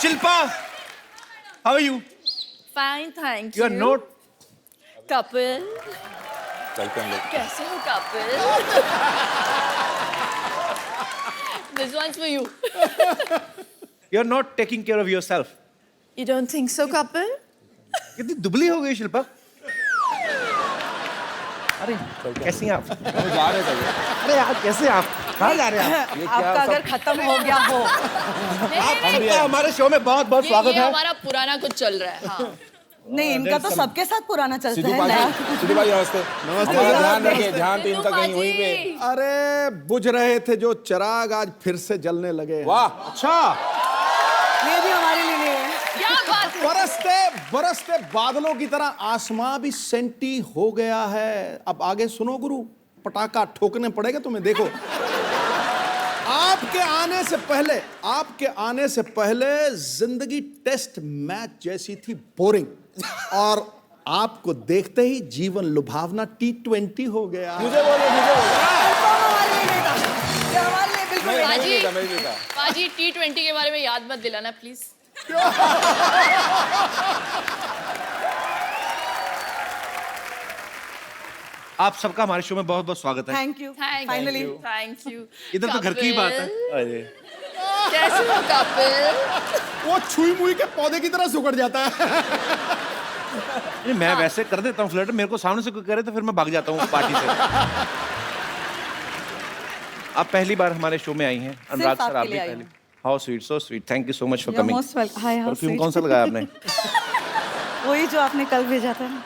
Shilpa, how are you? Fine, thank You you. are not. Couple. चलते हैं लोग। कैसे हो couple? This one's for you. You are not taking care of yourself. You don't think so, couple? कितनी दुबली हो गई शिल्पा? अरे कैसी हैं आप? हम जा रहे थे। अरे यार कैसे आप? कहाँ जा रहे हैं आप? ये क्या आपका सब अगर खत्म हो गया हो आपका हमारे शो में बहुत बहुत स्वागत ये है। हमारा पुराना कुछ चल रहा है। हाँ। नहीं, इनका तो सबके साथ पुराना चलता सिद्धू है भाई, नया। सिद्धू भाई नमस्ते। हमारा ध्यान रखिए, ध्यान तो इनका कहीं वहीं पे। अरे बुझ रहे थे जो चिराग आज फिर से जलने लगे। वाह, अच्छा ये भी हमारे लिए नहीं है। क्या बात है? बरसते बरसते बादलों की तरह आसमां भी सेंटी हो गया है। अब आगे सुनो गुरु, पटाखा ठोकने पड़ेगा तुम्हें। देखो आपके आने से पहले जिंदगी टेस्ट मैच जैसी थी, बोरिंग, और आपको देखते ही जीवन लुभावना T20 हो गया। मुझे बोलो। हमारे लिए नहीं था। ये हमारे लिए बिल्कुल नहीं। पाजी, पाजी T20 के बारे में याद मत दिलाना प्लीज। आप सबका हमारे शो में बहुत बहुत स्वागत है। Thank you. Thank finally you, thank you. इधर तो घर की ही बात है। अरे कैसे हो couple? वो छुई मुई के पौधे की तरह सुकड़ जाता है। नहीं, मैं वैसे कर देता हूँ फ्लर्ट, मेरे को सामने से कोई करे तो फिर मैं भाग जाता हूँ पार्टी से। आप पहली बार हमारे शो में आई हैं, अनुराग सर आपके आप भी लिए आई पहली। हूँ। How sweet, so sweet, thank you so much for You're coming. most welcome. Hi, how perfume sweet. कौन सा लगाया आपने? वही जो आपने कल भेजा था ना।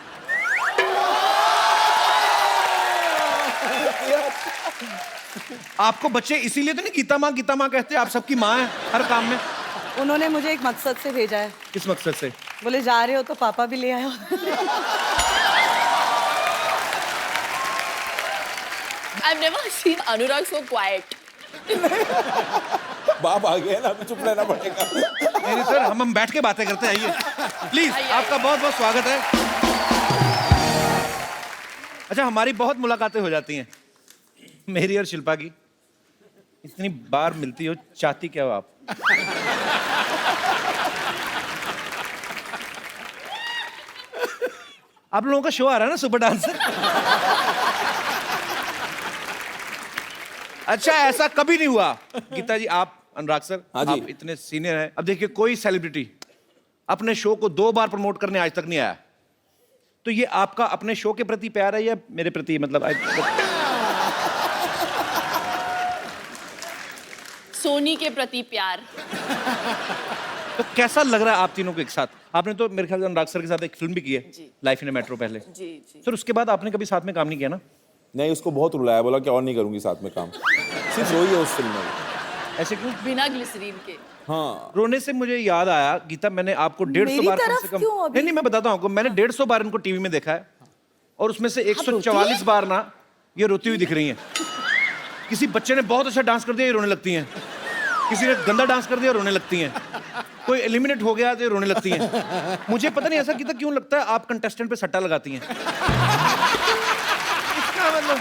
आपको बच्चे इसीलिए तो नहीं गीता माँ कहते, आप सबकी माँ है हर काम में। उन्होंने मुझे एक मकसद से भेजा है। किस मकसद से? बोले जा रहे हो तो पापा भी ले आयो। I've never seen Anurag so quiet. बाप आ गया ना, अभी चुप रहना पड़ेगा। नहीं सर, हम बैठ के बातें करते हैं, आइए प्लीज। आइए, आपका बहुत बहुत स्वागत है। अच्छा, हमारी बहुत मुलाकातें हो जाती हैं, मेरी और शिल्पा की। इतनी बार मिलती हो, चाहती क्या हो आप? आप लोगों का शो आ रहा है ना, सुपर डांसर। अच्छा, ऐसा कभी नहीं हुआ गीता जी, आप अनुराग सर, हाँ जी। आप इतने सीनियर हैं। अब देखिए, कोई सेलिब्रिटी अपने शो को 2 बार प्रमोट करने आज तक नहीं आया, तो ये आपका अपने शो के प्रति प्यार है या मेरे प्रति? मतलब सोनी के प्रति प्यार। तो कैसा लग रहा है आप तीनों को एक साथ? आपने तो मेरे ख्याल से अनुराग सर के साथ एक फिल्म भी की है, लाइफ इन मेट्रो पहले। जी जी। सर उसके बाद आपने कभी साथ में काम नहीं किया ना? नहीं, उसको बहुत रुलाया, बोला कि और नहीं करूंगी साथ में काम। सिर्फ रोई है उस फिल्म में। ऐसे क्यों? बिना ग्लिसरीन के। हाँ, रोने से मुझे याद आया गीता, मैंने आपको 150 मेरी बार कम तरफ से कम क्यों अभी? नहीं मैं बताता हूँ आपको, मैंने 150 बार इनको टीवी में देखा है, और उसमें से 144 बार ना ये रोती हुई दिख रही हैं। किसी बच्चे ने बहुत अच्छा डांस कर दिया, ये रोने लगती हैं। किसी ने गंदा डांस कर दिया, रोने लगती हैं। कोई एलिमिनेट हो गया तो ये रोने लगती हैं। मुझे पता नहीं ऐसा गीता क्यों लगता है आप कंटेस्टेंट पे सट्टा लगाती हैं। इसका मतलब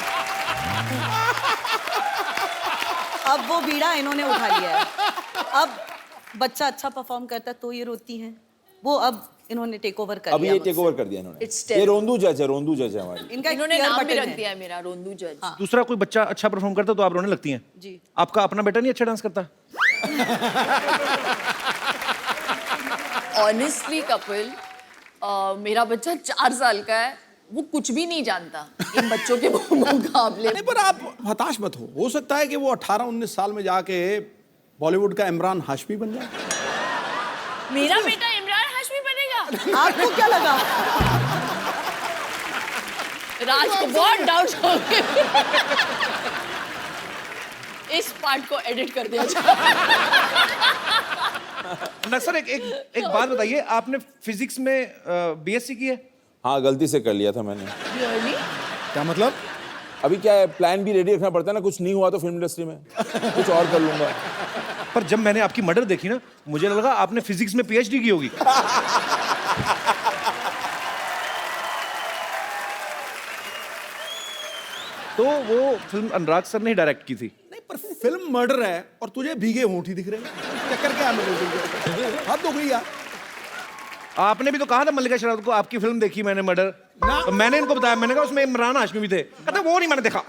अब वो बीड़ा इन्होंने उठा लिया है। अब बच्चा अच्छा परफॉर्म करता है तो ये रोती हैं। वो अब इन्होंने टेक ओवर कर अभी लिया ये मुझसे। टेक ओवर कर दिया इन्होंने। It's ये रोंदू जज है हमारी। इनका एक इन्होंने clear नाम भी button रख है। दिया है मेरा, रोंदू जज। दूसरा कोई बच्चा अच्छा परफॉर्म करता तो आप रोने लगती हैं? जी। आपका अपना बेटा नहीं अच्छा डांस करता? ऑनेस्टली कपिल, मेरा बच्चा 4 साल का है, वो कुछ भी नहीं जानता इन बच्चों के मुकाबले। नहीं, पर आप हताश मत हो सकता है कि वो 18-19 साल में जाके बॉलीवुड का इमरान हाशमी बन जाए। मेरा बेटा इमरान हाशमी बनेगा? आपको क्या लगा? राज को बहुत डाउट हो गए। इस पार्ट को एडिट कर दिया जाए। ना सर, एक बात बताइए, आपने फिजिक्स में बीएससी की है? हाँ, गलती से कर लिया था मैंने। Really? क्या मतलब? अभी क्या है, प्लान भी रेडी रखना पड़ता है ना, कुछ नहीं हुआ तो फिल्म इंडस्ट्री में कुछ और कर लूंगा। पर जब मैंने आपकी मर्डर देखी ना, मुझे लगा आपने फिजिक्स में पीएचडी की होगी। तो वो फिल्म अनुराग सर ने डायरेक्ट की थी। नहीं, पर फिल्म मर्डर है और तुझे भीगे होंठ ही दिख रहे हैं। चक्कर क्या है मेरे? हद हो गई यार। आपने भी तो कहा था मल्लिका शेरावत को आपकी फिल्म देखी मैंने मर्डर, ना। तो मैंने इनको बताया, मैंने कहा उसमें इमरान हाशमी भी थे, कहते वो नहीं मैंने देखा।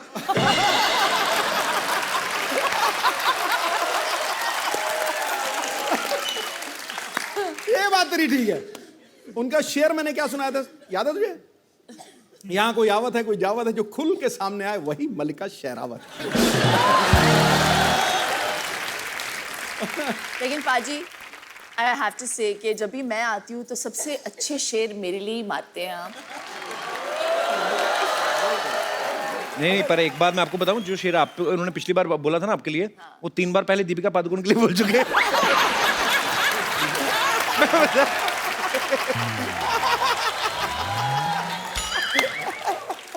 ये बात तेरी ठीक है। उनका शेर मैंने क्या सुनाया था, याद है तुझे? यहाँ कोई आवत है, कोई जावत है, जो खुल के सामने आए वही मल्लिका शेरावत। लेकिन पाजी आई हैव टू से कि जब भी मैं आती हूँ तो सबसे अच्छे शेर मेरे लिए ही मारते हैं आप। नहीं, पर एक बात मैं आपको बताऊं, जो शेर आप उन्होंने पिछली बार बोला था ना आपके लिए, वो 3 बार पहले दीपिका पादुकोण के लिए बोल चुके हैं।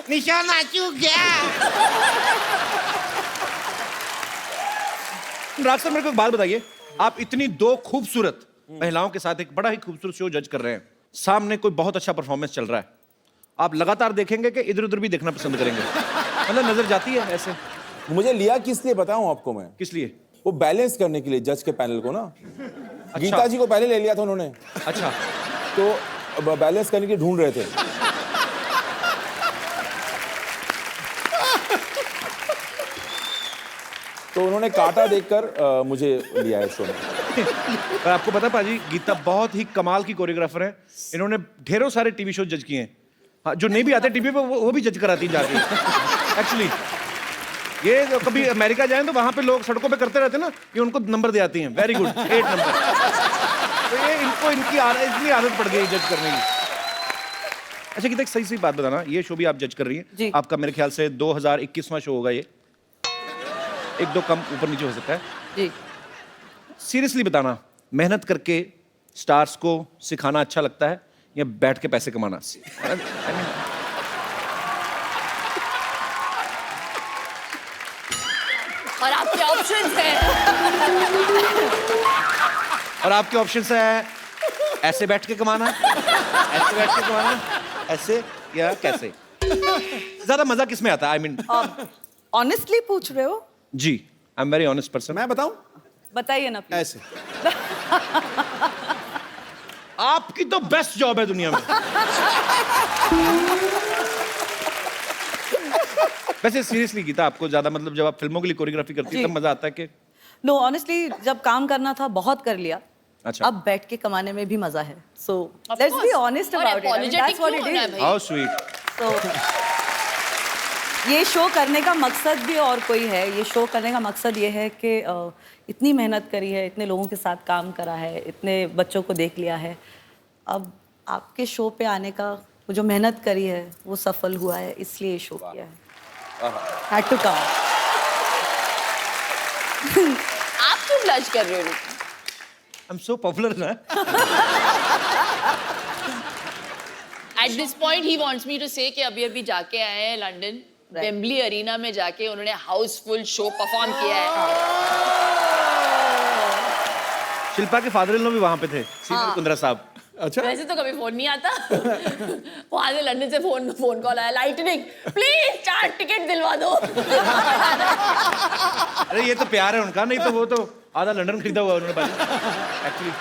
निशाना चूक गया। राज सर, मेरे को एक बात बताइए, आप इतनी 2 खूबसूरत महिलाओं के साथ एक बड़ा ही खूबसूरत शो जज कर रहे हैं, सामने कोई बहुत अच्छा परफॉर्मेंस चल रहा है, आप लगातार देखेंगे कि इधर उधर भी देखना पसंद करेंगे? मतलब नजर जाती है ऐसे? मुझे लिया किस लिए बताऊं आपको मैं? किस लिए? वो बैलेंस करने के लिए जज के पैनल को ना। गीता जी को पहले ले लिया था उन्होंने, अच्छा, तो बैलेंस करने के लिए ढूंढ रहे थे। तो उन्होंने काटा देखकर मुझे लिया है शो में। और आपको पता पाजी, गीता बहुत ही कमाल की कोरियोग्राफर है, इन्होंने ढेरों सारे टीवी शो जज किए हैं। हाँ, जो नहीं भी आते टीवी पे वो भी जज कराती हैं जाके। एक्चुअली ये तो कभी अमेरिका जाएं तो वहां पे लोग सड़कों पे करते रहते हैं ना, ये उनको नंबर दे आती हैं, वेरी गुड 8 नंबर। तो ये इनको इतनी आदत पड़ गई जज करने की। अच्छा गीता, एक सही सही बात बताना, ये शो भी आप जज कर रही जी। हैं, आपका मेरे ख्याल से 2021वां शो होगा ये, 1-2 कम ऊपर नीचे हो सकता है। जी। सीरियसली बताना, मेहनत करके स्टार्स को सिखाना अच्छा लगता है या बैठ के पैसे कमाना? और आपके ऑप्शंस हैं। और आपके ऑप्शंस है ऐसे बैठ के कमाना, ऐसे बैठ के कमाना, ऐसे या कैसे? ज्यादा मजा किस में आता है? आई मीन ऑनेस्टली पूछ रहे हो? जी, I am very honest person. मैं बताऊं? बताइए ना please। ऐसे। आपकी तो बेस्ट जॉब है दुनिया में। वैसे सीरियसली गीता, आपको ज्यादा मतलब जब आप फिल्मों के लिए कोरियोग्राफी करती है जी। तब मजा आता है कि? नो ऑनेस्टली, जब काम करना था बहुत कर लिया। अच्छा। अब बैठ के कमाने में भी मजा है। So let's be honest about it. That's what it is. How sweet. तो ये शो करने का मकसद भी और कोई है। ये शो करने का मकसद ये है कि इतनी मेहनत करी है, इतने लोगों के साथ काम करा है, इतने बच्चों को देख लिया है, अब आपके शो पे आने का वो जो मेहनत करी है वो सफल हुआ है, इसलिए ये शो किया है। Had to come। आप क्यों ब्लश कर रहे हो? आई एम सो पॉपुलर ना। At this point he wants me to say कि अभी जाके आए हैं लंदन, वेम्बली अरीना में जाके उन्होंने हाउसफुल शो परफॉर्म किया है। शिल्पा के फादर इन लॉ भी वहां पे थे, सीनियर कुंद्रा साहब। अच्छा। वैसे तो कभी फोन नहीं आता। वहां से लंदन से फोन कॉल आया, लाइटनिंग प्लीज 4 टिकट दिलवा दो। अरे ये तो प्यार है उनका, नहीं तो वो तो आधा लंदन खरीदा हुआ उन्होंने एक्चुअली।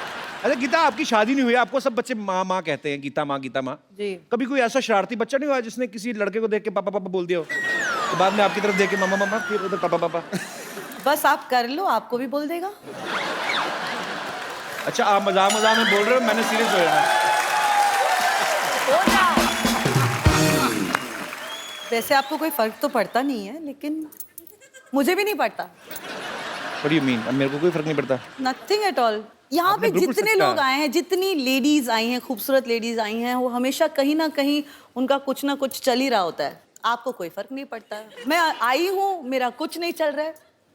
अच्छा गीता, आपकी शादी नहीं हुई, आपको सब बच्चे माँ माँ कहते हैं, गीता माँ गीता माँ। जी। कभी कोई ऐसा शरारती बच्चा नहीं हुआ जिसने किसी लड़के को देख के पापा पापा बोल दिया हो, तो बाद में आपकी तरफ देख के मामा मामा, फिर उधर पापा पापा? बस आप कर लो, आपको भी बोल देगा। अच्छा, आप मजाक मजाक में बोल रहे हो, मैंने सीरियस हो जाना। वैसे आपको कोई फर्क तो पड़ता नहीं है, लेकिन मुझे भी नहीं पड़ता। What do you mean? अब मेरे को कोई फर्क नहीं पड़ता। Nothing at all. यहाँ आपने पे group में जितने सोचा? लोग आए हैं, जितनी लेडीज आई हैं, खूबसूरत लेडीज आई हैं, वो हमेशा कहीं ना कहीं उनका कुछ ना कुछ चल ही रहा होता है। आपको कोई फर्क नहीं पड़ता। मैं आई हूँ, मेरा कुछ नहीं चल रहा है,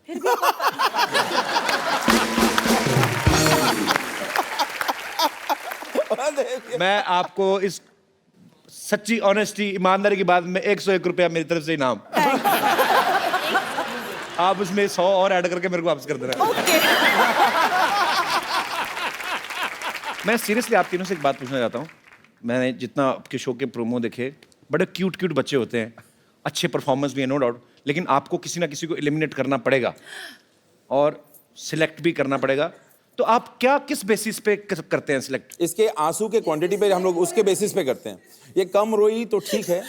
फिर भी कोई फर्क नहीं पड़ता। मैं आपको इस सच्ची ऑनेस्टी ईमानदारी की बात में 101 रुपया मेरी तरफ से इनाम। आप उसमें 100 और ऐड करके मेरे को वापस कर देना। ओके। मैं सीरियसली आप तीनों से एक बात पूछना चाहता हूँ। मैंने जितना आपके शो के प्रोमो देखे, बड़े क्यूट क्यूट बच्चे होते हैं, अच्छे परफॉर्मेंस भी है नो डाउट, लेकिन आपको किसी ना किसी को एलिमिनेट करना पड़ेगा। और सिलेक्ट भी करना पड़ेगा। तो आप क्या किस बेसिस पे करते हैं सिलेक्ट? इसके आंसू के क्वांटिटी पे हम लोग उसके बेसिस पे करते हैं। ये कम रोई तो ठीक है,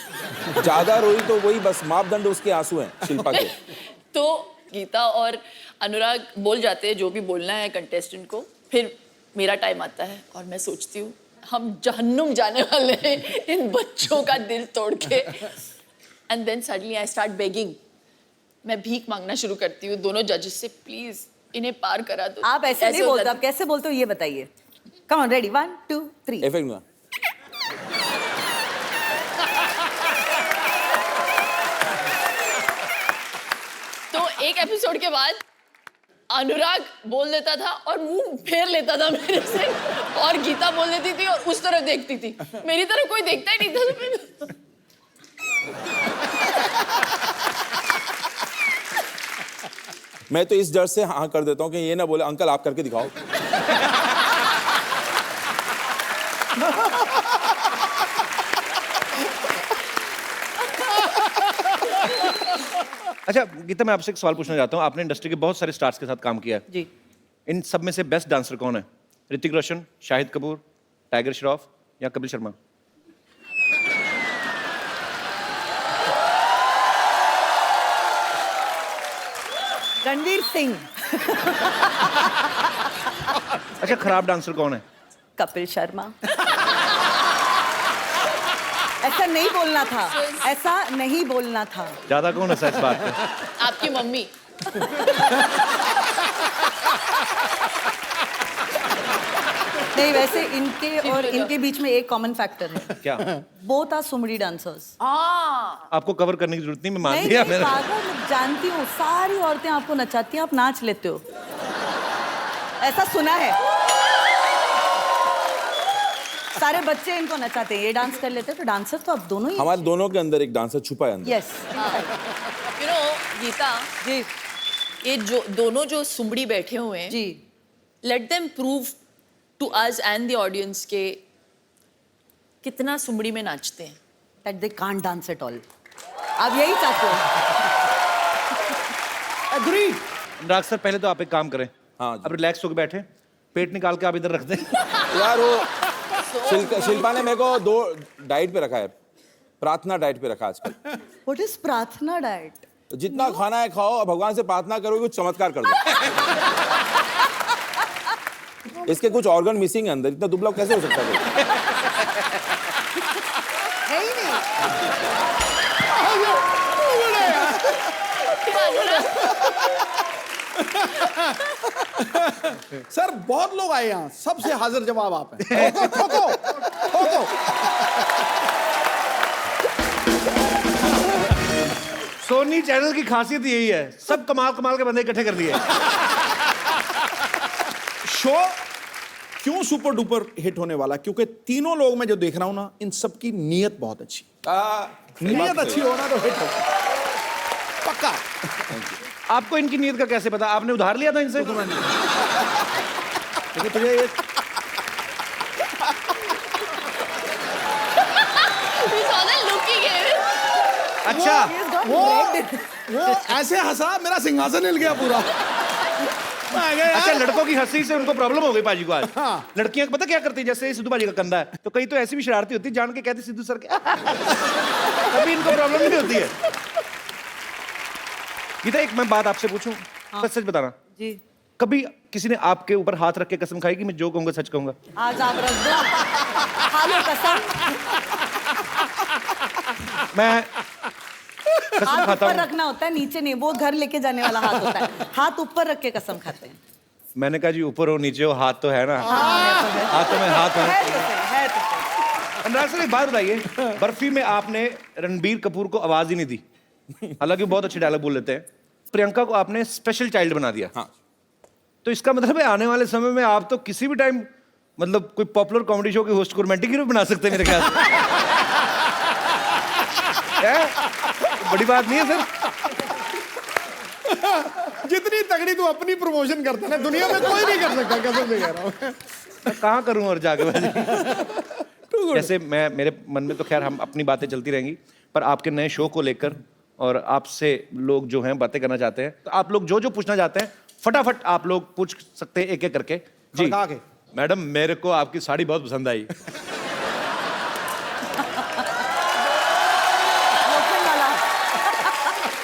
ज्यादा रोई तो वही बस मापदंड उसके आंसू हैं शिल्पा के। तो गीता और अनुराग बोल जाते हैं जो भी बोलना है कंटेस्टेंट को, फिर मेरा टाइम आता है और मैं सोचती हूँ हम जहन्नुम जाने वाले हैं इन बच्चों का दिल तोड़ के। And then suddenly I start begging, मैं भीख मांगना शुरू करती हूँ दोनों जजेस से, प्लीज इन्हें पार करा दो। आप ऐसे नहीं बोलते, आप कैसे बोलते हो ये बताइए। Come on, ready, 1 2 3। इफेक्ट में तो एक एपिसोड के बाद अनुराग बोल देता था और मुंह फेर लेता था मेरे से, और गीता बोल देती थी और उस तरफ देखती थी, मेरी तरफ कोई देखता ही नहीं था। मैं तो इस डर से हाँ कर देता हूँ कि ये ना बोले अंकल आप करके दिखाओ। अच्छा गीता, मैं आपसे एक सवाल पूछना चाहता हूँ। आपने इंडस्ट्री के बहुत सारे स्टार्स के साथ काम किया है, जी। इन सब में से बेस्ट डांसर कौन है? ऋतिक रोशन, शाहिद कपूर, टाइगर श्रॉफ या कपिल शर्मा? रणवीर सिंह। अच्छा खराब डांसर कौन है? कपिल शर्मा। ऐसा नहीं बोलना था, ऐसा नहीं बोलना था। ज्यादा कौन है इस बात पे? आपकी मम्मी। नहीं, वैसे इनके और इनके बीच में एक कॉमन फैक्टर है। क्या? बोथ आर सुमड़ी डांसर्स। आपको कवर करने की जरूरत नहीं, मैं मान नहीं, लिया नहीं, मैंने। पागल, मैं जानती हूँ सारी औरतें आपको नचाती हैं, आप नाच लेते हो, ऐसा सुना है। सारे बच्चे इनको नचाते हैं, ये डांस कर लेते हैं, तो डांसर तो आप दोनों ही। हमारे दोनों के अंदर एक डांसर छुपा है अंदर। Yes. You know Geeta, ji ये जो दोनों जो सुमड़ी बैठे हुए हैं, जी। Let them prove to us and the audience के कितना सुमड़ी में नाचते हैं। That they can't dance at all. आप यही चाहते हो? एग्री। अनुराग सर, पहले तो आप एक काम करें, हाँ जी। अब रिलैक्स होकर बैठे, पेट निकाल के आप इधर रख दें। यार वो शिल्पा ने मेरे को 2 डाइट पे रखा है, प्रार्थना डाइट पे रखा आजकल। व्हाट इज प्रार्थना डाइट? जितना खाना है खाओ और भगवान से प्रार्थना करो कुछ चमत्कार कर दो। इसके कुछ ऑर्गन मिसिंग है अंदर, इतना दुबला कैसे हो सकता है? है ही नहीं। सर बहुत लोग आए यहाँ, सबसे हाजिर जवाब आप हैं। ठोको ठोको ठोको। सोनी चैनल की खासियत यही है, सब कमाल कमाल के बंदे इकट्ठे कर दिए। शो क्यों सुपर डुपर हिट होने वाला? क्योंकि तीनों लोग मैं जो देख रहा हूं ना, इन सबकी नीयत बहुत अच्छी। नीयत अच्छी होना तो हिट होगा पक्का। आपको इनकी नीयत का कैसे पता? आपने उधार लिया था इनसे? लेकिन तुझे ये You saw the look he gave it? अच्छा, वो ऐसे हंसा मेरा सिंहासन हिल गया पूरा। मैं गया अच्छा यार। लड़कों की हंसी से उनको प्रॉब्लम हो गई पाजी को आज। हाँ। लड़कियां पता क्या करती है, जैसे सिद्धू बाजी का कंधा है तो कई तो ऐसी भी शरारती होती है, जान के कहती सिद्धू सर के। तभी इनको प्रॉब्लम नहीं होती है। गीता, एक मैं बात आपसे पूछूं, सच सच बताना, जी। कभी किसी ने आपके ऊपर हाथ रख के कसम खाई कि मैं जो कहूंगा सच कहूंगा? आज आप रख दो, खा लो कसम। मैं कसम हाथ खाता ऊपर हूं। रखना होता है, नीचे नहीं। वो घर लेके जाने वाला हाथ होता है, हाथ ऊपर रख के कसम खाते हैं। मैंने कहा जी ऊपर हो नीचे हो, हाथ तो है ना। हाथ तो में हाथ है है। तो सही, है तो सही। अनुराग सर, एक बात बताइए, बर्फी में आपने रणबीर कपूर को आवाज ही नहीं दी, हालांकि बहुत अच्छे डायलॉग बोल लेते हैं। प्रियंका को आपने स्पेशल चाइल्ड बना दिया। हाँ। तो इसका मतलब है आने वाले समय में आप तो किसी भी टाइम मतलब कोई पॉपुलर कॉमेडी शो के होस्ट को रोमांटिक हीरो बना सकते हैं मेरे ख्याल से। बड़ी बात नहीं है सर। जितनी तगड़ी तू अपनी प्रमोशन करता है ना, दुनिया में कोई नहीं कर सकता, कसम से कह रहा हूँ। मैं कहाँ करूँ और जाके जैसे मैं, मेरे मन में तो खैर हम अपनी बातें चलती रहेंगी, पर आपके नए शो को लेकर और आपसे लोग जो हैं बातें करना चाहते हैं, तो आप लोग जो जो पूछना चाहते हैं फटाफट आप लोग पूछ सकते हैं एक एक करके जी। खड़का के। मैडम मेरे को आपकी साड़ी बहुत पसंद आई।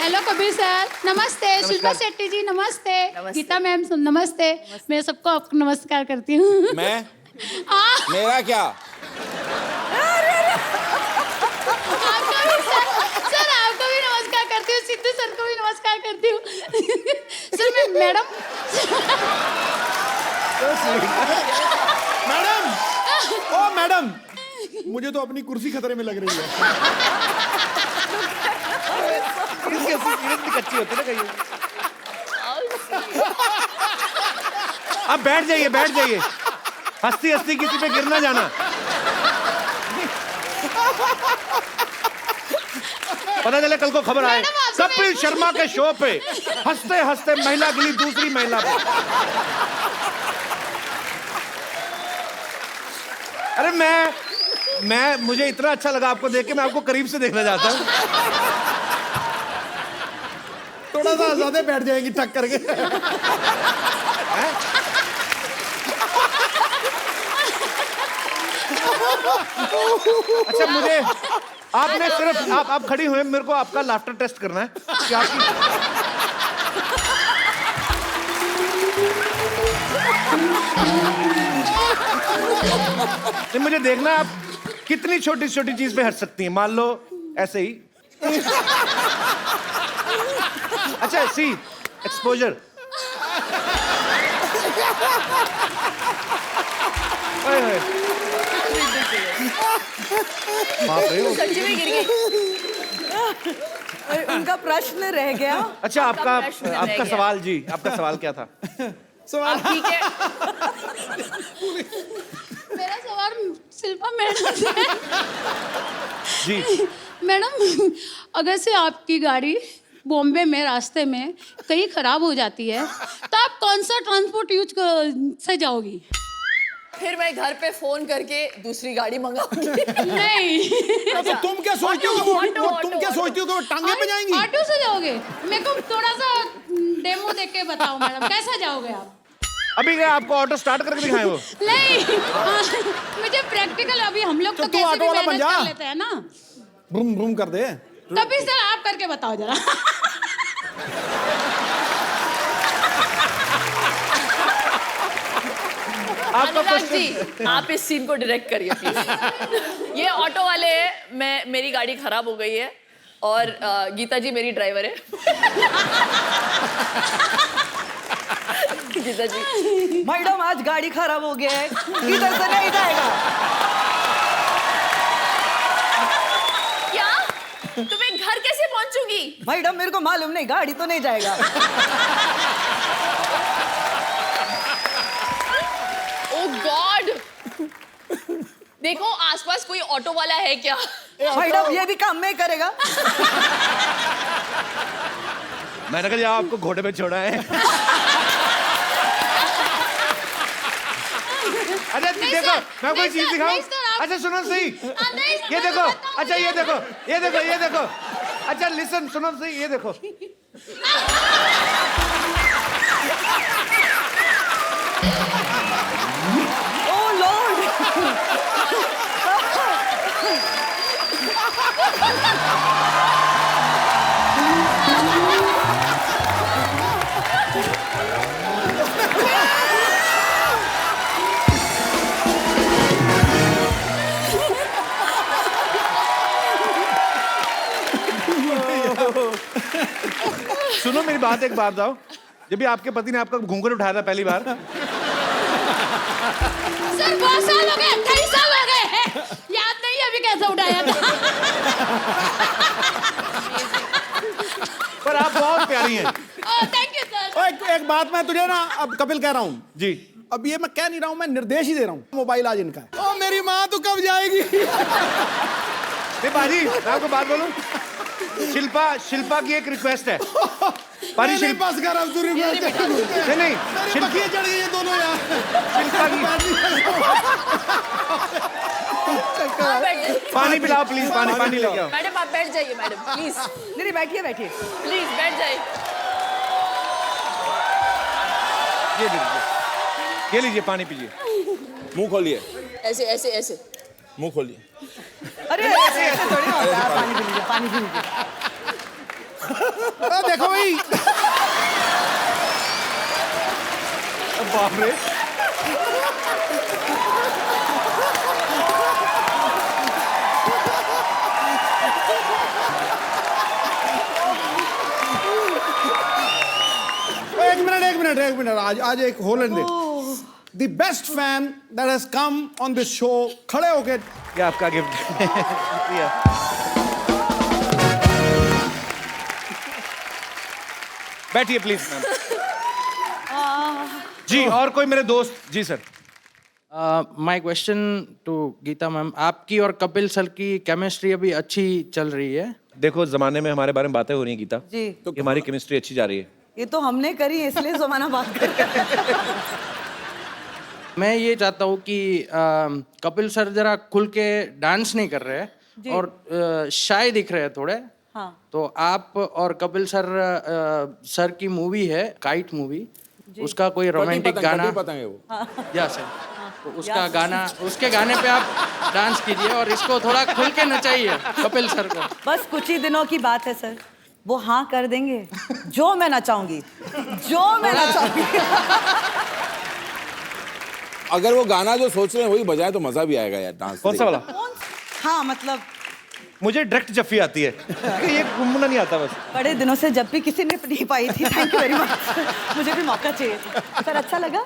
हेलो कबीर सर, नमस्ते। शिल्पा शेट्टी जी नमस्ते। गीता मैम नमस्ते। मैं सबको आपको नमस्कार करती हूँ। मैं हाँ, मेरा क्या आपका भी सर आपको भी नमस्कार करती हूँ। सिद्धू सर को भी नमस्कार करती हूँ। सर मैं मैडम मैडम, ओ मैडम, मुझे तो अपनी कुर्सी खतरे में लग रही है। इसकी हंसी सीरियसली कच्ची होती है ना कहीं। अब बैठ जाइए, बैठ जाइए। हंसती हंसती किसी पे गिर ना जाना। पता चले कल को खबर आए मैडम, आपसे कपिल शर्मा के शो पे हंसते हंसते महिला गिरी दूसरी महिला पे। अरे मैं मुझे इतना अच्छा लगा आपको देख के, मैं आपको करीब से देखना चाहता हूँ। थोड़ा सा ज्यादा बैठ जाएंगी टक करके। अच्छा मुझे आपने सिर्फ आप खड़ी हुए, मेरे को आपका लाफ्टर टेस्ट करना है कि आपकी नहीं, मुझे देखना है आप कितनी छोटी छोटी चीज पे हंस सकती हैं। मान लो ऐसे ही। अच्छा सी एक्सपोजर। बाप रे। सच्ची में गिर गई। उनका प्रश्न रह गया। अच्छा आपका प्रश्न रह आपका गया। सवाल जी, आपका सवाल क्या था? सवाल आप ठीक है? मेरा सवाल शिल्पा मैडम से है। जी मैडम, अगर से आपकी गाड़ी बॉम्बे में रास्ते में कहीं खराब हो जाती है तो आप कौन सा ट्रांसपोर्ट से जाओगी? फिर मैं घर पे फोन करके दूसरी गाड़ी मंगाऊंगी। नहीं, तो तुम क्या सोचती हो कि तुम क्या सोचती हो कि वो टांगे पे जाएंगी? ऑटो से जाओगे? मेरे को थोड़ा सा डेमो देख के बताओ मैडम, कैसा जाओगे आप? अभी क्या आपको ऑटो स्टार्ट करके दिखाएं वो? नहीं, मुझे प्रैक्टिकल, अभी हम लोग तो तू कैसे ऑटो भी वाला बन मैनेज जा। कर लेते हैं ना। ब्रूम ब्रूम कर दे। कभी सर आप करके बताओ जरा। आपका अनुराग जी, आप इस सीन को डायरेक्ट करिए प्लीज। ये ऑटो वाले हैं, मेरी गाड़ी खराब हो गई है और गीता जी मेरी ड्राइवर है। गीता जी, मैडम आज गाड़ी खराब हो गया है, इधर से नहीं जाएगा। क्या? तो मैं घर कैसे पहुंचूंगी? मैडम मेरे को मालूम नहीं, गाड़ी तो नहीं जाएगा। ओह गॉड! देखो आसपास कोई ऑटो वाला है क्या? मैडम ये भी काम नहीं करेगा। मैंने कहा आपको घोड़े पे छोड़ा है। अच्छा देखो, मैं कोई चीज दिखाऊं? नहीं सर, आप- अच्छा सुनो सही, नहीं सर, ये मैं देखो। बताता हूँ, अच्छा ये देखो, ये देखो, ये देखो। अच्छा लिसन, सुनो सही, ये देखो। Oh lord. सुनो मेरी बात, एक बात बताओ, जब भी आपके पति ने आपका घूंघट उठाया था पहली बार, सर बहुत साल हो गए, 28 साल हो गए हैं। याद नहीं अभी कैसे उठाया था। पर आप बहुत प्यारी हैं। Thank you sir. ओ, एक बात मैं तुझे ना अब कपिल कह रहा हूँ। जी अब ये मैं कह नहीं रहा हूँ, मैं निर्देश ही दे रहा हूँ। मोबाइल आज इनका है। ओ मेरी माँ तू कब जाएगी? नहीं पाजी, मैं आपको बात बोलूं, शिल्पा की एक रिक्वेस्ट है। पाजी नहीं बस कर अब तू रिक्वेस्ट नहीं मेरी बखियाँ चढ़ गई ये दोनों यार। शिल्पा की हाँ, बैठ जाइए। पानी पिलाओ प्लीज, पानी लेके आओ। मैडम आप बैठ जाइए मैडम प्लीज, नहीं बैठिए बैठिए। प्लीज बैठ जाइए। ये लीजिए, ये लीजिए, पानी पीजिए। मुंह खोलिए, ऐसे ऐसे ऐसे। मुंह खोलिए। अरे ऐसे थोड़ी होता है, पानी पी लीजिए, पानी पी लीजिए। देखो भाई, बाप रे, एक मिनट, आज एक हो लेने दे। The best fan that has come on this show, खड़े होके ये आपका गिफ्ट है। बैठिए प्लीज मैम। जी, और कोई मेरे दोस्त? जी sir. My question to Geeta ma'am, आपकी और कपिल सर की केमिस्ट्री अभी अच्छी चल रही है? देखो, जमाने में हमारे बारे में बातें हो रही हैं गीता, जी, कि हमारी केमिस्ट्री अच्छी जा रही है। ये तो हमने करी है, इसलिए जमाना बात कर रहे हैं। मैं ये चाहता हूँ कि कपिल सर जरा खुल के डांस नहीं कर रहे हैं और शाय दिख रहे हैं थोड़े। हाँ। तो आप और कपिल सर की मूवी है काइट मूवी, उसका कोई रोमांटिक गाना? पतंग है वो। या सर, तो उसका गाना, उसके गाने पे आप डांस कीजिए और इसको थोड़ा खुल के नचाइए कपिल सर को। बस कुछ ही दिनों की बात है सर, वो हाँ कर देंगे जो मैं नचाऊंगी, जो मैं नचाऊंगी। अगर वो गाना जो सोच रहे हैं वही बजाए तो मजा भी आएगा यार डांस। कौन सा वाला? हाँ मतलब मुझे डायरेक्ट जफ्फी आती है, ये घूमना नहीं आता बस। बड़े दिनों से जब भी किसी ने नहीं पाई थी। थैंक यू वेरी मच, मुझे भी मौका चाहिए था सर। अच्छा लगा?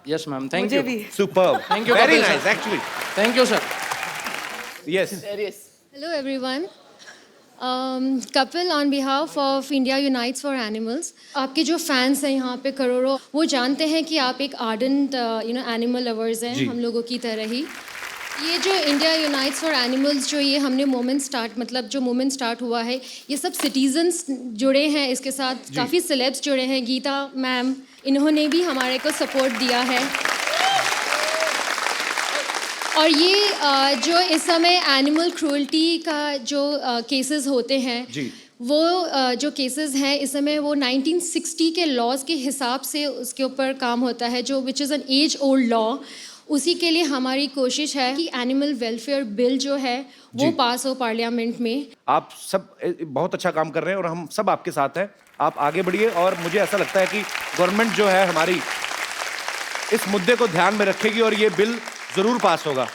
यस मैम, थैंक मुझे यू। भी। Superb, Thank you, very Kapil sir. Nice actually. Thank you sir. Yes. Serious. Hello everyone. Kapil, on behalf of India Unites for Animals, आपके जो फैंस हैं यहाँ पे करोड़ों, वो जानते हैं कि आप एक आर्डेंट एनिमल लवर्स हैं, हम लोगों की तरह ही। ये जो इंडिया यूनाइट्स फॉर एनिमल्स जो ये हमने मूवमेंट स्टार्ट हुआ है, ये सब सिटीजन्स जुड़े हैं इसके साथ, काफ़ी सेलेब्स जुड़े हैं। गीता मैम, इन्होंने भी हमारे को सपोर्ट दिया है। और ये जो इस समय एनिमल क्रूअल्टी का जो केसेस होते हैं, वो जो केसेस हैं इस समय, वो 1960 के लॉज के हिसाब से उसके ऊपर काम होता है, जो which is an age old law. उसी के लिए हमारी कोशिश है कि एनिमल वेलफेयर बिल जो है वो पास हो पार्लियामेंट में। आप सब बहुत अच्छा काम कर रहे हैं और हम सब आपके साथ हैं। आप आगे बढ़िए और मुझे ऐसा लगता है कि गवर्नमेंट जो है हमारी इस मुद्दे को ध्यान में रखेगी और ये बिल जरूर पास होगा।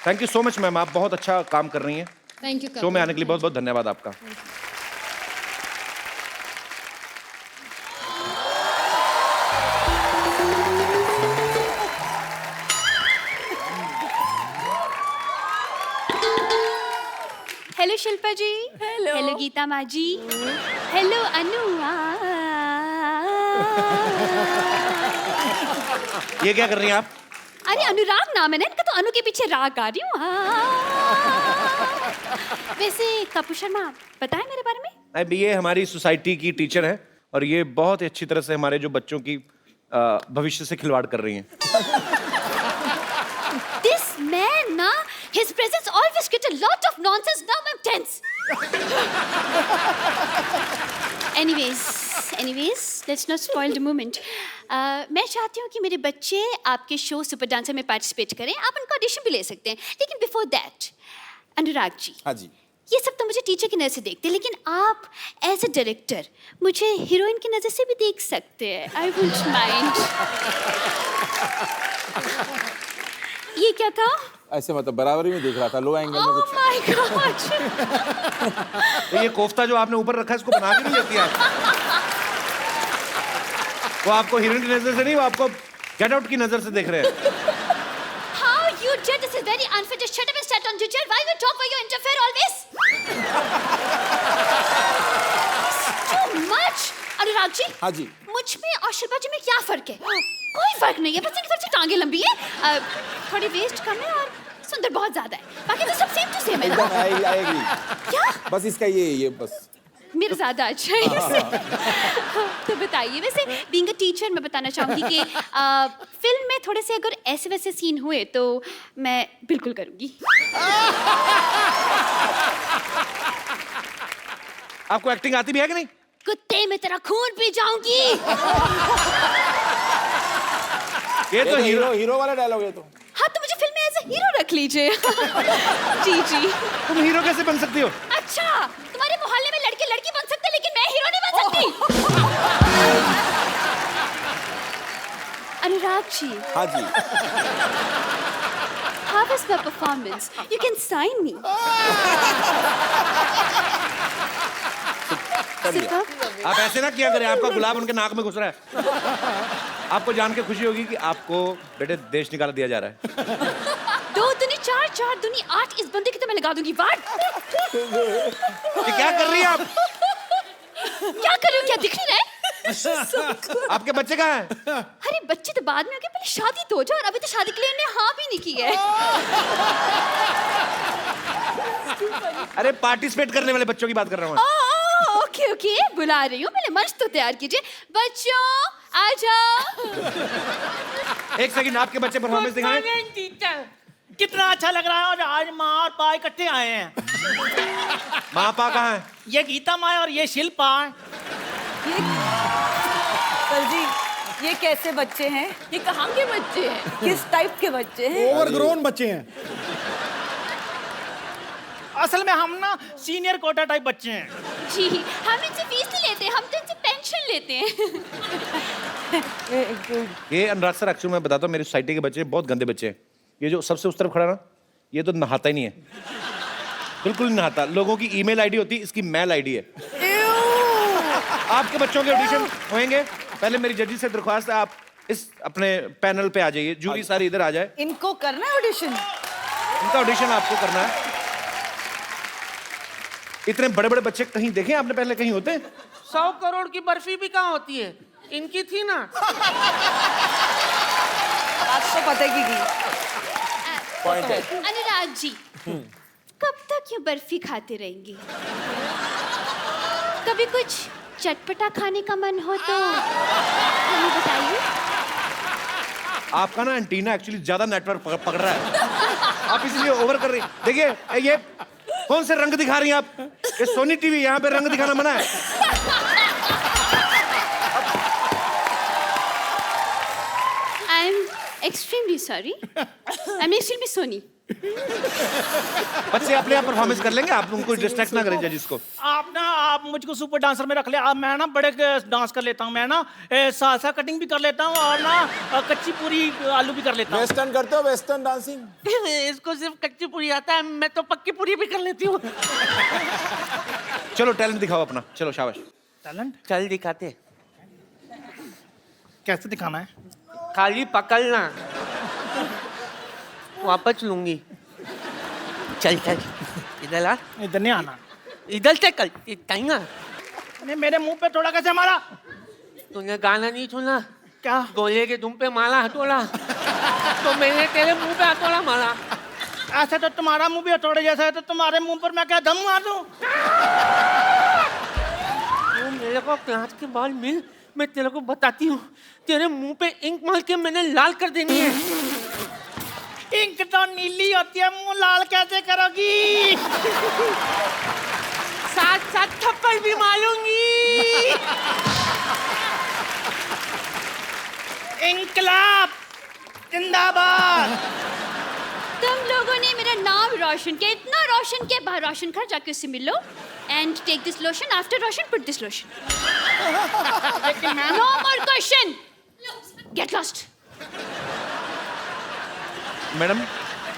Thank you so much ma'am, आप बहुत अच्छा काम कर रही हैं। Thank you. शो में आने के लिए बहुत बहुत धन्यवाद आपका। हेलो शिल्पा जी। हेलो गीता माँ जी। हेलो अनु। ये क्या कर रही हैं आप? अरे अनुराग नाम है ना इनका, तो अनु के पीछे राग गा रही हूँ। वैसे कपूर शर्मा, बताएं मेरे बारे में। अब ये हमारी सोसाइटी की टीचर है और ये बहुत ही अच्छी तरह से हमारे जो बच्चों की भविष्य से खिलवाड़ कर रही हैं। This man, na, his presence always get a lot of nonsense. Now I'm tense. Anyways, let's not spoil the moment. मैं चाहती हूँ कि मेरे बच्चे आपके शो सुपर डांसर में पार्टिसिपेट करें। आप उनका ऑडिशन भी ले सकते हैं, लेकिन बिफोर दैट अनुराग जी। हाँ जी। ये सब तो मुझे टीचर की नज़र से देखते हैं, लेकिन आप एज अ डायरेक्टर मुझे हीरोइन की नज़र से भी देख सकते हैं। I wouldn't mind. ये क्या था? ऐसे मतलब बराबरी में देख रहा था, लो एंगल में ओह कुछ। My God. तो ये कोफ्ता जो आपने ऊपर रखा है इसको बना के नहीं लेती आप? वो आपको हीरोइन की नजर से नहीं, वो आपको गेट आउट की नजर से देख रहे हैं। How you did this is very unfair. Just shut up and start on your chair. Why you talk while you interfere always? Too much. Anurag ji. हाँ जी। मुझ में और शिल्पा जी में क्या फर्क है? कोई फर्क नहीं है, बस इनकी थोड़ी सी टांगे लंबी है, थोड़ी वेस्ट कम है और सुंदर बहुत ज्यादा है। बाकी तो सब सेम टू सेम है ना? एकदम आई एग्री। क्या? बस इसका ये बस मेरा ज्यादा अच्छा है इससे। तो बताइए, वैसे बीइंग अ टीचर मैं बताना चाहूंगी कि फिल्म में थोड़े से अगर ऐसे वैसे सीन हुए तो मैं बिल्कुल करूंगी। आपको एक्टिंग आती भी है कि नहीं? कुत्ते में तेरा खून पी जाऊंगी। ये तो हीरो हीरो वाला डायलॉग है तो। हाँ तो मुझे फिल्म में एज ए हीरो रख लीजिए। जी जी। तुम हीरो कैसे बन सकती हो? अच्छा तुम्हारे मोहल्ले में लड़के लड़की बन सकते हैं लेकिन मैं हीरो नहीं बन सकती। अनुराग जी, हाँ जी। how was my performance? You can sign me. Sit up. आप ऐसे ना किया करें, आपका गुलाब उनके नाक में घुस रहा है। आपको जान के खुशी होगी कि आपको बेटे देश निकाल दिया जा रहा है। 2 दूनी 4, 4 दूनी 8 इस बंदे की तो मैं लगा दूंगी वाट। ये क्या कर रही है आप? क्या कर रही हूँ, क्या दिख नहीं रहा है? आपके बच्चे कहाँ हैं? अरे बच्चे तो बाद में हो गए, पहले शादी तो हो जाओ और अभी तो शादी के लिए उन्हें हाँ भी नहीं की है। अरे पार्टिसिपेट करने वाले बच्चों की बात कर रहा हूँ मैं। ओके ओके बुला रही हूँ, पहले मंच तो तैयार कीजिए। बच्चों आ जाओ। एक सेकंड, आपके बच्चे परफॉर्मेंस दिखाएं। कितना अच्छा लग रहा है। और आज माँ और पा इकट्ठे आए हैं। माँ पा कहाँ है? ये गीता माँ और ये शिल्पा। सर जी ये कैसे बच्चे हैं? ये कहाँ के बच्चे हैं? किस टाइप के बच्चे हैं? ओवरग्रोन बच्चे हैं। असल में हम ना सीनियर कोटा टाइप बच्चे हैं। जी हम इनसे फीस नहीं लेते, हम तो इनसे पेंशन लेते हैं। ये अनुराग सर, एक्चुअली मैं बताता हूँ, मेरी सोसाइटी के बच्चे बहुत गंदे बच्चे हैं। ये जो सबसे उस तरफ खड़ा ना, ये तो नहाता ही नहीं है, बिल्कुल नहीं नहाता। लोगों की ईमेल आईडी होती है, इसकी मेल आईडी है। आपके बच्चों के ऑडिशन होंगे। पहले मेरी जजी से दरख्वास्त है, आप इस अपने पैनल पे आ जाइए, जूरी सारी इधर आ जाए। इनको करना है ऑडिशन? इनका ऑडिशन आपको करना है। इतने बड़े बड़े बच्चे कहीं देखे आपने पहले कहीं होते? 100 करोड़ की बर्फी भी कहाँ होती है? इनकी थी ना। आपको पता है कि पॉइंट है। अनुराग जी कब तक ये बर्फी खाते रहेंगी? कभी कुछ चटपटा खाने का मन हो तो हमें बताइए। आपका ना एंटीना एक्चुअली ज्यादा नेटवर्क पकड़ रहा है, आप इसलिए ओवर कर रही। देखिए ये कौन से रंग दिखा रही हैं आप? ये सोनी टीवी, यहाँ पे रंग दिखाना मना है। I am extremely sorry, I am extremely Sony. बच्चे अपने आप परफॉर्मेंस कर लेंगे, आप उनको डिस्ट्रैक्ट ना करें जजिस को। आप मुझको सुपर डांसर में रख ले। मैं ना बड़े डांस कर लेता हूँ। मैं ना सालसा कटिंग भी कर लेता हूँ और ना कच्ची पूरी आलू भी कर लेता हूँ। वेस्टर्न करते हो? Western dancing? इसको सिर्फ कच्ची पूरी आता है, मैं तो पक्की पूरी भी कर लेती हूँ। चलो टैलेंट दिखाओ अपना, चलो शाबाश। टैलेंट चल दिखाते। कैसे दिखाना है? खाली पकड़ना, वापस लूंगी। चल चल इधर आ। इधर नहीं आना। इधर से कल कहना। अरे मेरे मुंह पे थोड़ा कैसे मारा? तूने गाना नहीं सुना क्या? गोले के तुम पे मारा हथौड़ा, तो मैंने तेरे मुंह पे हथौड़ा मारा। ऐसे तो तुम्हारा मुंह भी हथौड़े जैसा है, तो तुम्हारे मुंह पर मैं क्या दम मार दूं? तू मेरे को क्लास के बाद मिल, मैं तेरे को बताती हूँ। तेरे मुंह पे इंक मार के मैंने लाल कर देनी है। इंक तो नीली होती है, मुंह लाल कैसे करोगी? साथ साथ थप्पड़ भी मारूंगी। इंकलाब जिंदाबाद। तुम लोगों ने मेरा नाम रोशन किया, इतना रोशन किया। बाहर रोशन घर जाके उससे मिल लो। And take this lotion, after Roshan put this lotion. No more question, get lost. Madam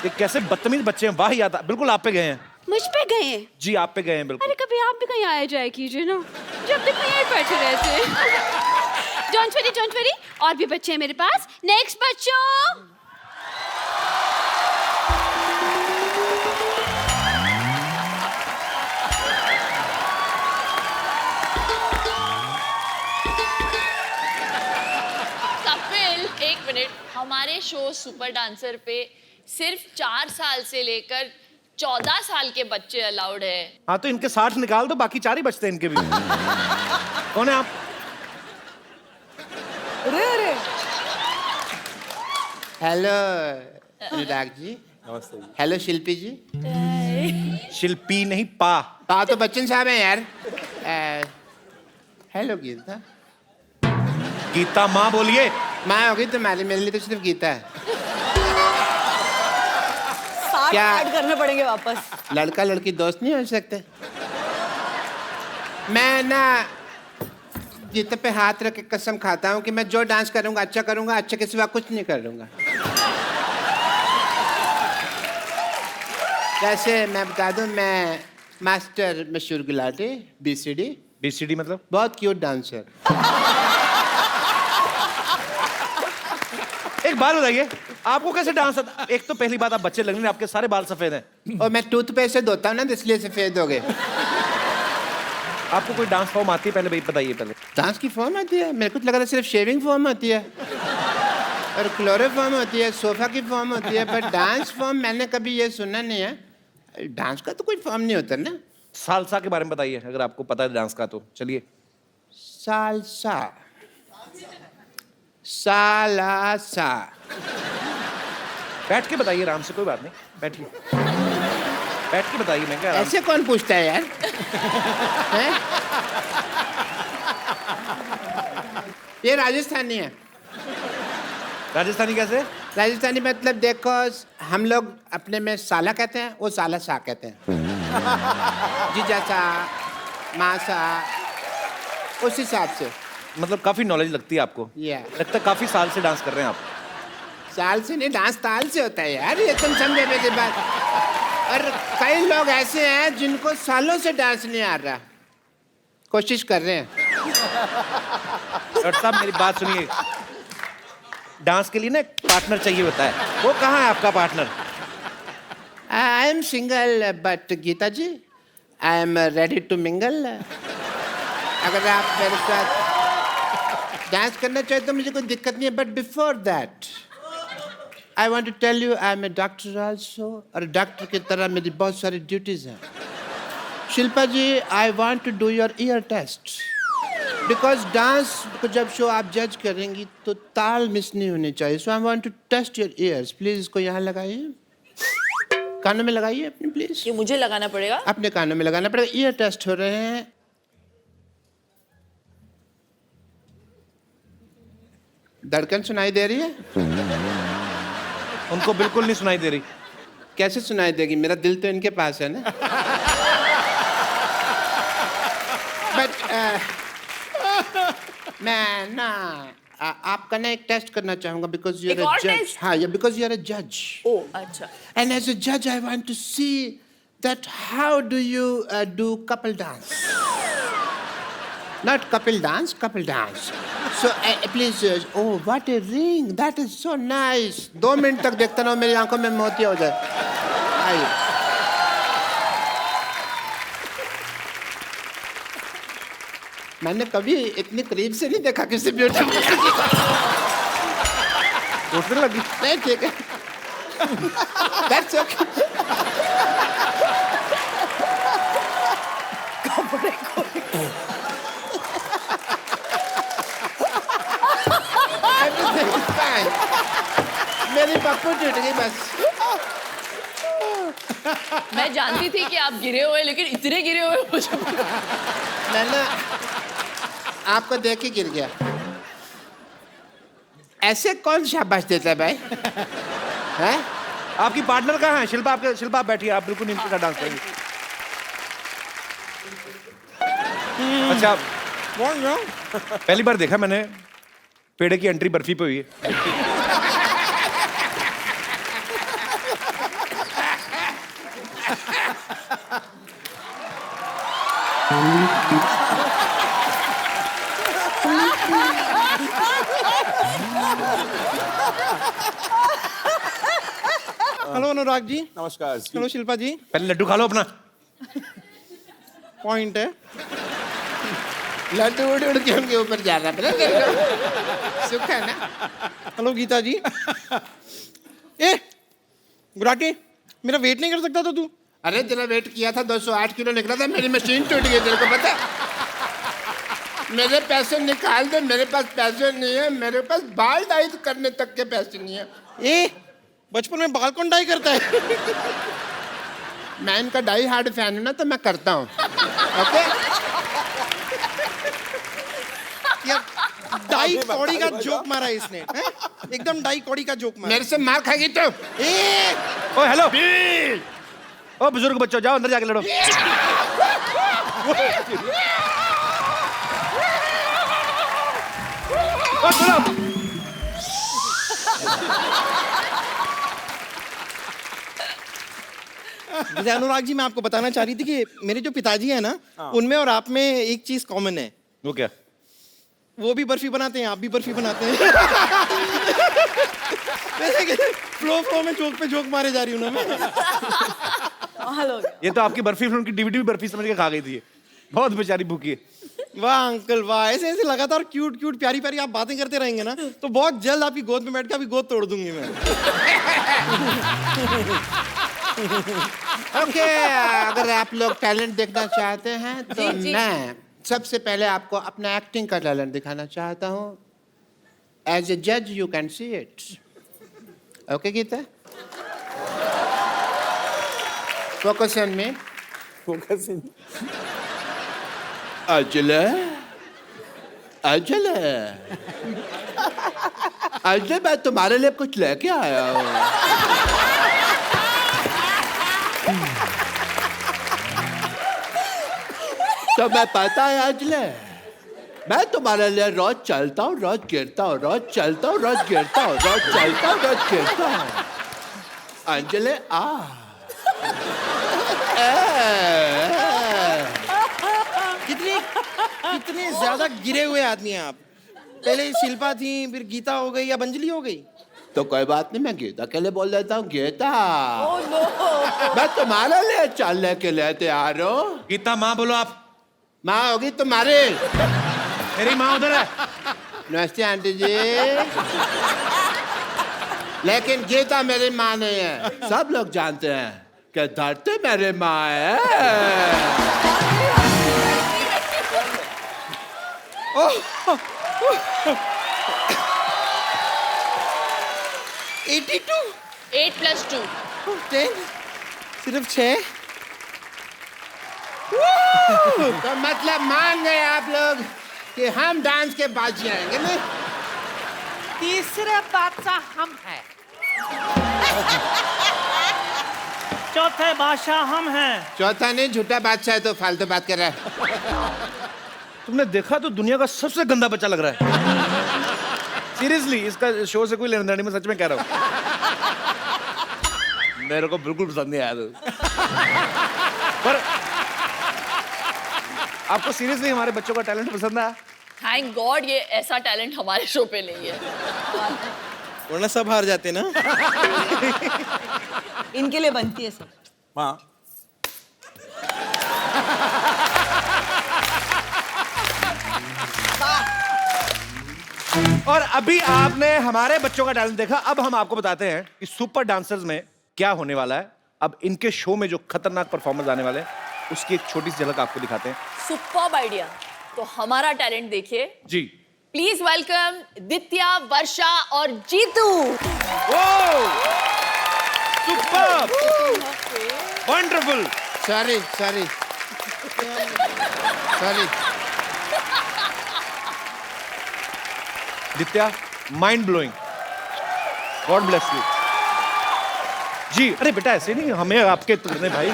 ये कैसे बदतमीज बच्चे हैं, वाह याद बिल्कुल आप पे गए हैं। मुझ पे गए हैं? जी आप पे गए हैं बिल्कुल। अरे कभी आप भी कहीं आया जाए कीजिए ना, जब तक यहीं बैठे रहते। डोंट वरी, और भी बच्चे हैं मेरे पास। नेक्स्ट बच्चों। कपिल एक मिनट, हमारे शो सुपर डांसर पे सिर्फ 4 साल से लेकर 14 साल के बच्चे अलाउड है। हाँ तो इनके 60 निकाल दो, बाकी 4 ही बचते हैं इनके भी। कौन है आप? अरे हेलो अनुराग जी। नमस्ते जी। हेलो शिल्पी जी। शिल्पी नहीं पा। पा तो बच्चन साहब हैं यार। हेलो गीता। गीता माँ बोलिए। माँ होगी तुम्हारी, मेरे लिए तो सिर्फ गीता है। 60 क्या? ऐड करने पड़ेंगे वापस। लड़का लड़की दोस्त नहीं हो सकते? मैं ना गीता पे हाथ रख के कसम खाता हूँ कि मैं जो डांस करूँगा अच्छा करूँगा, अच्छे के सिवा कुछ नहीं करूँगा। जैसे मैं बता दूँ, मैं मास्टर मशहूर गुलाटी BCD। BCD मतलब? बहुत क्यूट डांसर। एक बात बताइए, आपको कैसे डांस आता? एक तो पहली बात, आप बच्चे लग रहे हैं, आपके सारे बाल सफेद हैं। और मैं टूथपेस्ट से धोता हूँ ना, तो इसलिए सफेद हो गए। आपको कोई डांस फॉर्म आती है? पहले भाई बताइए पहले। डांस की फॉर्म आती है? मेरे को तो लग रहा है सिर्फ शेविंग फॉर्म होती है और क्लोरोफॉर्म होती है, सोफा की फॉर्म होती है, पर डांस फॉर्म मैंने कभी ये सुना नहीं है। डांस का तो कोई फॉर्म नहीं होता ना। सालसा के बारे में बताइए, अगर आपको पता है डांस का तो चलिए। सालसा, सालासा। बैठ के बताइए आराम से, कोई बात नहीं, बैठिए। बैठ के बताइए, मैं क्या आराम ऐसे कौन पूछता है यार? हैं? ये राजस्थानी है। राजस्थानी कैसे? राजस्थानी मतलब देखो, हम लोग अपने में साला कहते हैं, वो साला सा कहते हैं। जीजा सा, माँ सा, उस हिसाब से। मतलब काफी नॉलेज लगती है आपको। लगता है काफी साल से डांस कर रहे हैं आप। साल से नहीं, डांस ताल से होता है यार, ये तुम समझे मेरी बात। और कई लोग ऐसे हैं जिनको सालों से डांस नहीं आ रहा, कोशिश कर रहे हैं। डॉक्टर साहब मेरी बात सुनिए, डांस के लिए ना एक पार्टनर चाहिए होता है, वो कहाँ है आपका partner? I am single, but Geeta ji I am ready to mingle. अगर आप मेरे साथ डांस करना चाहे तो मुझे कोई दिक्कत नहीं है, but before that I want to tell you I am a doctor also, और डॉक्टर की तरह मेरी बहुत सारी ड्यूटीज हैं। Shilpa ji, I want to do your ear test, because dance को जब शो आप जज करेंगी तो ताल मिस नहीं होनी चाहिए। So I want to test your ears. Please इसको यहाँ लगाइए, कानों में लगाइए अपने, प्लीज। ये मुझे लगाना पड़ेगा? अपने कानों में लगाना पड़ेगा। ईयर टेस्ट हो रहे हैं। धड़कन सुनाई दे रही है? उनको बिल्कुल नहीं सुनाई दे रही। कैसे सुनाई देगी? मेरा दिल तो इनके पास है ना। बट मैं ना आपका ना एक टेस्ट करना चाहूंगा, बिकॉज यू आर अ जज। हाँ, बिकॉज यू आर अ जज। ओह अच्छा। एंड एज अ जज I want to see that how do you do couple dance. Not couple dance, couple dance. So please, oh what a ring, that is so nice. 2 minute तक देखता रहो, मेरी आंखों में मोतिया हो जाए। आइए। मैंने कभी इतनी करीब से नहीं देखा किसी ब्यूटी को। सोचने लगी? नहीं, ठीक है। That's okay. Everything is fine. मेरी पप्पू टूट गई बस। मैं जानती थी कि आप गिरे हुए, लेकिन इतने गिरे हुए मुझे मैं ना आपको देख के गिर गया। ऐसे कौन शाबाश देता है भाई? हैं? आपकी पार्टनर कहाँ है? शिल्पा, शिल्पा आप बैठिए, आप बिल्कुल इनके साथ डांस करेंगे। अच्छा, पहली बार देखा मैंने पेड़े की एंट्री बर्फी पे हुई है। हेलो अनुराग जी। नमस्कार। हेलो शिल्पा जी। पहले लड्डू खा लो अपना। पॉइंट है। लड्डू उड़ उड़ के उनके ऊपर जा रहा है, सुख है ना। हेलो गीता जी। ए गुराटी, मेरा वेट नहीं कर सकता था तू? अरे तेरा वेट किया था, 208 किलो निकला था, मेरी मशीन टूट गई, तेरे को पता है? मेरे पैसे निकाल दे, मेरे पास पैसे नहीं है, मेरे पास बाल डाई करने तक के पैसे नहीं है। ए बचपन में बाल कौन डाई करता है? मैं इनका डाई हार्ड फैन हूं ना, तो मैं करता हूँ। ओके? यार डाई डाई कौड़ी का जोक मारा इसने हैं? एकदम डाई कौड़ी का जोक मारा। मेरे से मार खाएगी तो ओ हेलो ओ बुजुर्ग बच्चों जाओ अंदर जाके लड़ो। ओ सुनो जैसे अनुराग जी मैं आपको बताना चाह रही थी कि मेरे जो पिताजी हैं ना उनमें और आप में एक चीज कॉमन है। वो क्या? वो भी बर्फी बनाते हैं, आप भी बर्फी बनाते हैं। वैसे कि फ्लो में जोक मारे जा रही हूँ ना मैं। हेलो ये तो आपकी बर्फी फिल्म की डीवीडी भी बर्फी समझ के खा गई थी। बहुत बेचारी भूखी है। वाह अंकल वाह, ऐसे ऐसे लगातार क्यूट प्यारी प्यारी आप बातें करते रहेंगे ना तो बहुत जल्द आपकी गोद में बैठ के आपकी गोद तोड़ दूंगी मैं। ओके अगर आप लोग टैलेंट देखना चाहते हैं तो मैं सबसे पहले आपको अपना एक्टिंग का टैलेंट दिखाना चाहता हूँ। एज ए जज you can see it. Okay Geeta, focus on me. Focus in अजले अजले अजले मैं तुम्हारे लिए कुछ लेके आया हूँ। तो मैं पता है अजले, मैं तुम्हारे लिए रोज चलता हूँ रोज गिरता हूँ, रोज चलता हूँ रोज गिरता हूँ, रोज चलता हूँ रोज गिरता हूँ। अंजले आ कितने ज्यादा गिरे हुए आदमी हैं आप। पहले शिल्पा थी, फिर गीता हो गई, अब अंजलि हो गई। तो कोई बात नहीं, मैं गीता के लिए बोल देता हूँ गीता मैं तुम्हारे लिए चलने के लिए तैयार हूँ। गीता माँ बोलो आप। माँ होगी तुम्हारी। मेरी माँ उधर है। नमस्ते आंटी जी। लेकिन गीता मेरी माँ नहीं है। सब लोग जानते हैं कि धरती मेरी माँ है। 82 8 + 2 10 सिर्फ 6। तो मतलब मान गए आप लोग कि हम डांस के बाजी आएंगे ना। तीसरे बादशाह हम हैं। चौथे बादशाह हम हैं। चौथा नहीं, झूठा बादशाह है तो फालतू बात कर रहा है। तुमने देखा तो दुनिया का सबसे गंदा बच्चा लग रहा है। सीरियसली इसका शो से कोई लेना देना नहीं, मैं सच में कह रहा हूँ। मेरे को बिल्कुल पसंद नहीं आया तो। पर आपको सीरियसली हमारे बच्चों का टैलेंट पसंद आया? थैंक गॉड ये ऐसा टैलेंट हमारे शो पे नहीं है, वरना सब हार जाते ना। इनके लिए बनती है सब। हाँ और अभी आपने हमारे बच्चों का टैलेंट देखा, अब हम आपको बताते हैं कि सुपर डांसर्स में क्या होने वाला है। अब इनके शो में जो खतरनाक परफॉर्मेंस आने वाले हैं उसकी एक छोटी सी झलक आपको दिखाते हैं। Superb idea. तो हमारा टैलेंट देखिए जी। प्लीज वेलकम दित्या, वर्षा और Jeetu. Superb, wonderful. Sorry sorry sorry. Ditya mind blowing, god bless you. जी अरे बेटा ऐसे नहीं, हमें आपके तुरने भाई।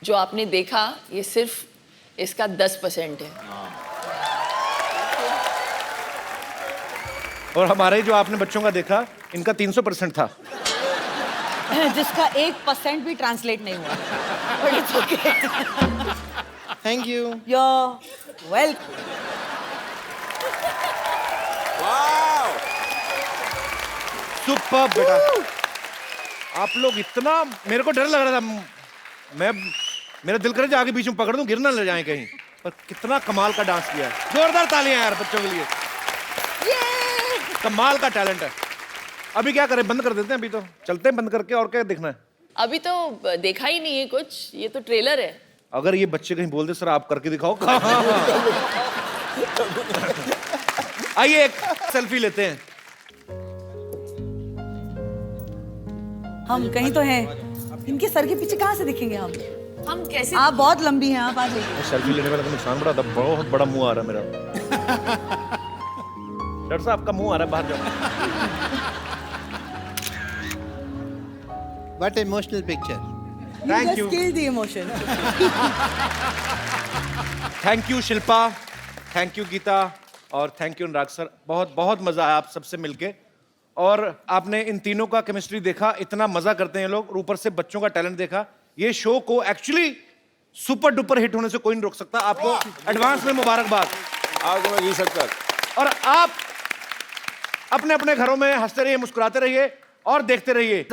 जो आपने देखा ये सिर्फ इसका 10% है। और हमारे जो आपने बच्चों का देखा इनका 300% था, जिसका 1% भी ट्रांसलेट नहीं हुआ। But it's okay. Thank you. You're welcome. Superb बेटा। आप लोग इतना, मेरे को डर लग रहा था, मैं मेरा दिल करे आगे बीच में पकड़ दूं, गिर ना ले जाए कहीं। पर कितना कमाल का डांस किया है। जोरदार तालियां यार बच्चों के लिए। कमाल का टैलेंट है। अभी क्या करें, बंद कर देते हैं? अभी तो चलते हैं बंद करके, और क्या देखना है? अभी तो देखा ही नहीं है कुछ, ये तो ट्रेलर है। अगर ये बच्चे कहीं बोल दे सर आप करके दिखाओ। आइए एक सेल्फी लेते हैं। हम कहीं तो हैं, इनके सर के पीछे कहाँ से दिखेंगे हम? हम कैसे आप बहुत लंबी हैं, आप आ जाइए। सेल्फी लेने वाला तो नुकसान बड़ा था, बहुत बड़ा मुंह आ रहा है मेरा। डॉक्टर साहब आपका मुंह आ रहा है, बाहर जाओ। What emotional picture. Thank you. Kill the emotion. Thank you Shilpa, thank you Geeta और थैंक यू अनुराग सर। बहुत बहुत मजा आया आप सबसे मिलके, और आपने इन तीनों का केमिस्ट्री देखा, इतना मजा करते हैं ये लोग, और ऊपर से बच्चों का टैलेंट देखा। ये शो को एक्चुअली सुपर डुपर हिट होने से कोई नहीं रोक सकता। आपको एडवांस में मुबारकबाद। आज मैं घी सकता। और आप अपने अपने घरों में हंसते रहिए, मुस्कुराते रहिए और देखते रहिए।